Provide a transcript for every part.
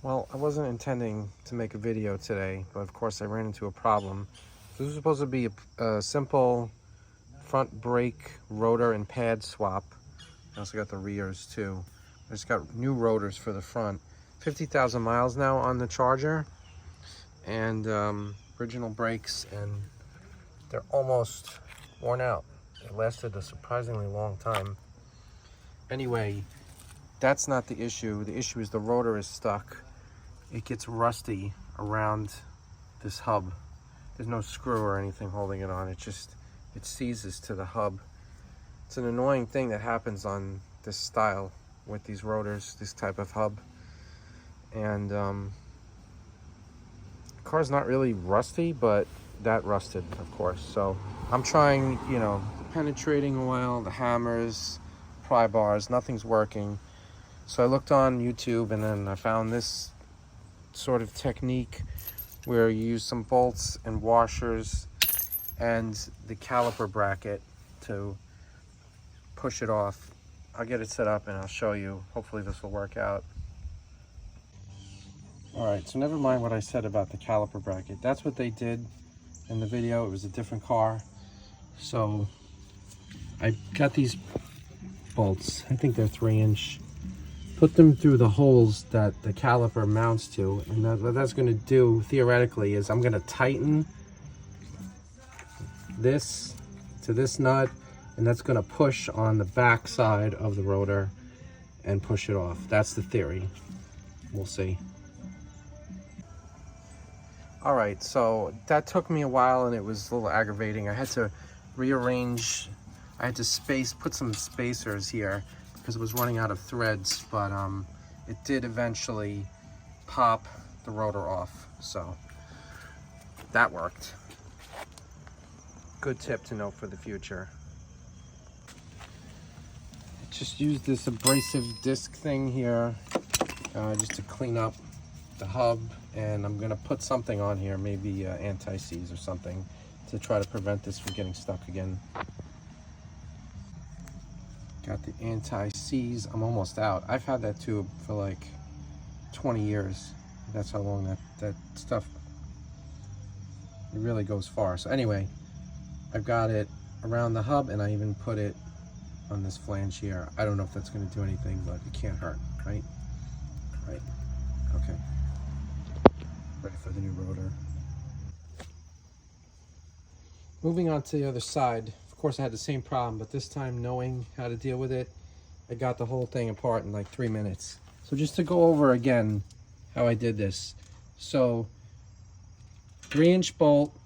Well, I wasn't intending to make a video today, but of course I ran into a problem. This was supposed to be a simple front brake rotor and pad swap. I also got the rears too. I just got new rotors for the front. 50,000 miles now on the Charger, and original brakes, and they're almost worn out. It lasted a surprisingly long time. Anyway, that's not the issue. The issue is the rotor is stuck. It gets rusty around this hub. There's no screw or anything holding it on. It seizes to the hub. It's an annoying thing that happens on this style with these rotors, this type of hub. And the car's not really rusty, but that rusted, of course. So I'm trying, the penetrating oil, the hammers, pry bars, nothing's working. So I looked on YouTube, and then I found this sort of technique where you use some bolts and washers and the caliper bracket to push it off. I'll get it set up and I'll show you. Hopefully this will work out. All right, so never mind what I said about the caliper bracket. That's what they did in the video. It was a different car. So I got these bolts. I think they're 3-inch. Put them through the holes that the caliper mounts to, and what that's going to do theoretically is I'm going to tighten this to this nut, and that's going to push on the back side of the rotor and push it off. That's the theory. We'll see. All right, so that took me a while and it was a little aggravating. I had to rearrange, I had to put some spacers here because it was running out of threads, but it did eventually pop the rotor off, so that worked. Good tip to know for the future. Just use this abrasive disc thing here just to clean up the hub, and I'm gonna put something on here, maybe anti-seize or something, to try to prevent this from getting stuck again. Got the anti-seize. I'm almost out. I've had that tube for like 20 years. That's how long that stuff, it really goes far. So anyway, I've got it around the hub, and I even put it on this flange here. I don't know if that's going to do anything, but it can't hurt, right? Right. Okay. Ready for the new rotor. Moving on to the other side. Of course, I had the same problem, but this time, knowing how to deal with it, I got the whole thing apart in like 3 minutes. So just to go over again how I did this. So 3-inch bolt,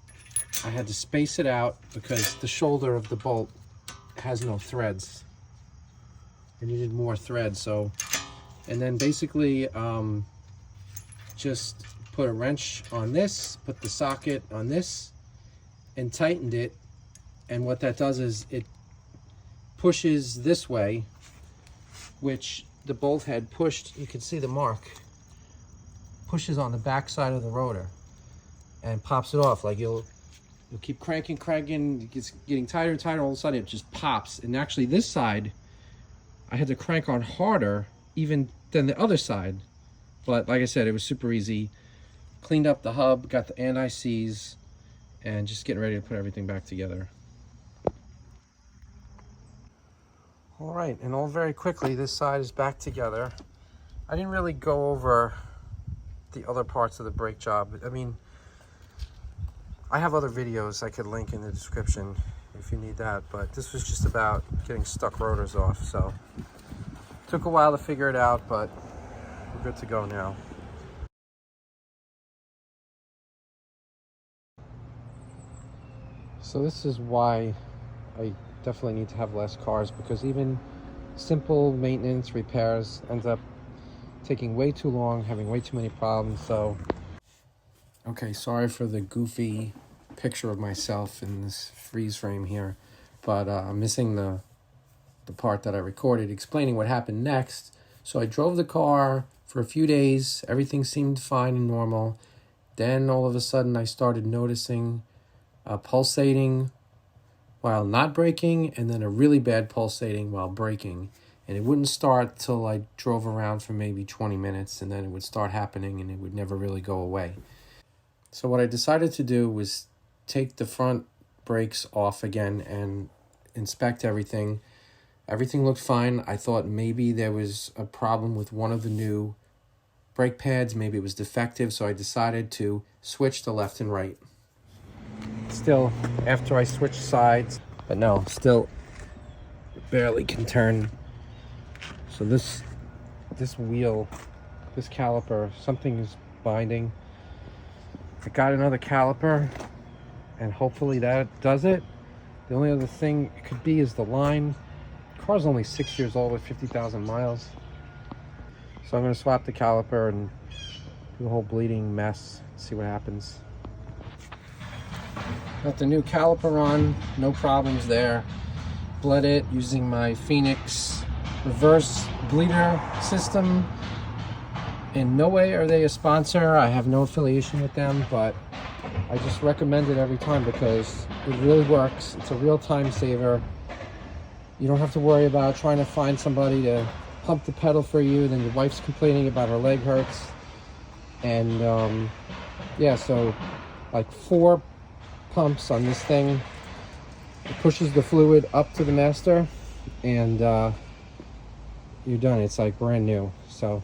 I had to space it out because the shoulder of the bolt has no threads. I needed more threads, so, and then basically just put a wrench on this, put the socket on this, and tightened it. And what that does is it pushes this way, which the bolt head pushed, you can see the mark, pushes on the back side of the rotor and pops it off. Like you'll keep cranking, it's getting tighter and tighter, all of a sudden it just pops. And actually this side, I had to crank on harder even than the other side. But like I said, it was super easy. Cleaned up the hub, got the anti-seize, and just getting ready to put everything back together. All right, and all very quickly, this side is back together. I didn't really go over the other parts of the brake job. I mean, I have other videos I could link in the description if you need that, but this was just about getting stuck rotors off. So took a while to figure it out, but we're good to go now. So this is why I definitely need to have less cars, because even simple maintenance repairs ends up taking way too long, having way too many problems. So okay, sorry for the goofy picture of myself in this freeze frame here, but I'm missing the part that I recorded explaining what happened next. So I drove the car for a few days, everything seemed fine and normal. Then all of a sudden I started noticing pulsating while not braking, and then a really bad pulsating while braking. And it wouldn't start till I drove around for maybe 20 minutes, and then it would start happening and it would never really go away. So what I decided to do was take the front brakes off again and inspect everything. Everything looked fine. I thought maybe there was a problem with one of the new brake pads. Maybe it was defective, so I decided to switch to left and right. Still, after I switched sides, but no, still barely can turn. So this wheel, this caliper, something is binding. I got another caliper, and hopefully that does it. The only other thing it could be is the line. The car's only 6 years old with 50,000 miles. So I'm going to swap the caliper and do the whole bleeding mess, see what happens. Got the new caliper on, no problems there. Bled it using my Phoenix reverse bleeder system. In no way are they a sponsor. I have no affiliation with them, but I just recommend it every time because it really works. It's a real time saver. You don't have to worry about trying to find somebody to pump the pedal for you. Then your wife's complaining about her leg hurts. And yeah, so like 4 pumps on this thing. It pushes the fluid up to the master, and you're done. It's like brand new. So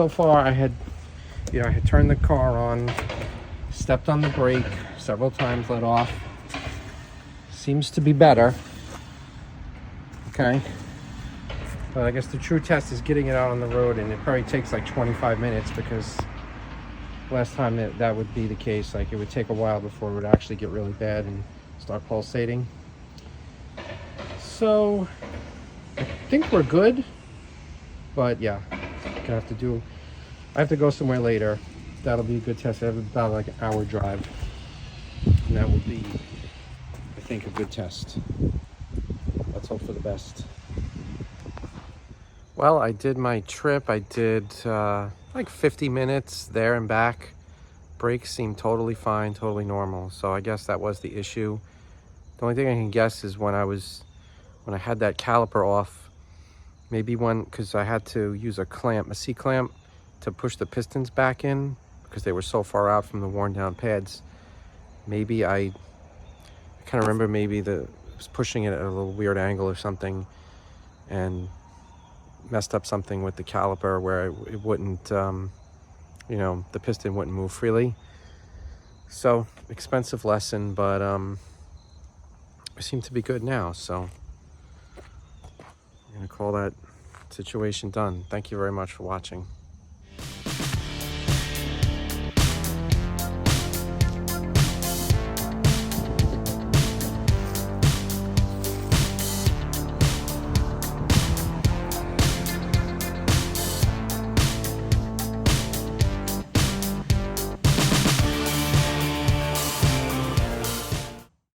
far I had turned the car on, stepped on the brake several times, let off. Seems to be better. Okay. But I guess the true test is getting it out on the road, and it probably takes like 25 minutes because last time that would be the case, like it would take a while before it would actually get really bad and start pulsating. So I think we're good, but yeah, I have to go somewhere later. That'll be a good test. I have about like an hour drive, and that would be, I think, a good test. Let's hope for the best. Well, I did my trip. I did like 50 minutes there and back. Brakes seemed totally fine, totally normal. So I guess that was the issue. The only thing I can guess is when I had that caliper off, maybe because I had to use a C-clamp to push the pistons back in because they were so far out from the worn down pads. Maybe I kind of remember maybe I was pushing it at a little weird angle or something and messed up something with the caliper where it wouldn't, the piston wouldn't move freely. So expensive lesson, but it seemed to be good now. So I'm gonna call that situation done. Thank you very much for watching.